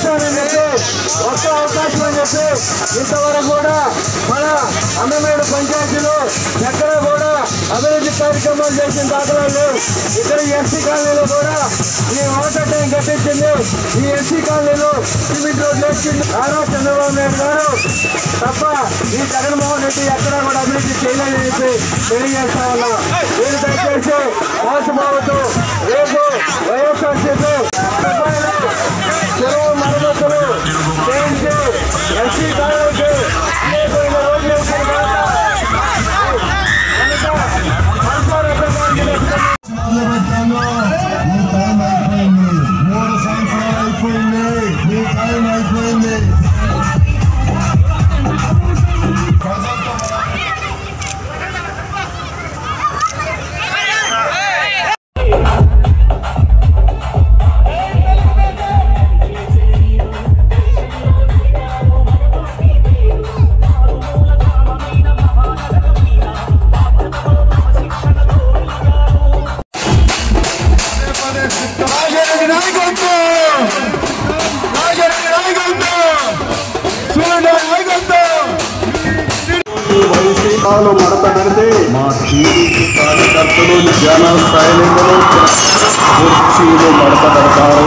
చేస్తానని చెప్పి ఒక్క అవకాశం అని చెప్పి ఇంతవరకు కూడా మన అన్నమేడు పంచాయతీలో ఎక్కడ కూడా అభివృద్ధి కార్యక్రమాలు చేసిన దాఖలాలు లేవు. ఇక్కడ ఎస్సీ కాలనీలో కూడా ఈ వాటర్ ట్యాంక్ కట్టించింది. ఈ ఎస్సీ కాలనీలో సిమెంట్ రోడ్లు వేసింది నారా చంద్రబాబు నాయుడు గారు తప్ప ఈ జగన్మోహన్ రెడ్డి ఎక్కడా కూడా అభివృద్ధి చేయలేదని చెప్పి తెలియజేస్తా ఉన్నా. మీరు దయచేసి మోసపోవద్దు. రేపు వైఎస్ఆర్సీపీ చెరువు మరమ్మతులు చేయించి ఎస్సీ కాలనీకి అనేకమైన రోడ్లు వేసిన మడత పెడితే మా టీడీపీ కార్యకర్తలు జన సైనికులు కుర్చీలు మడత పెడతారు.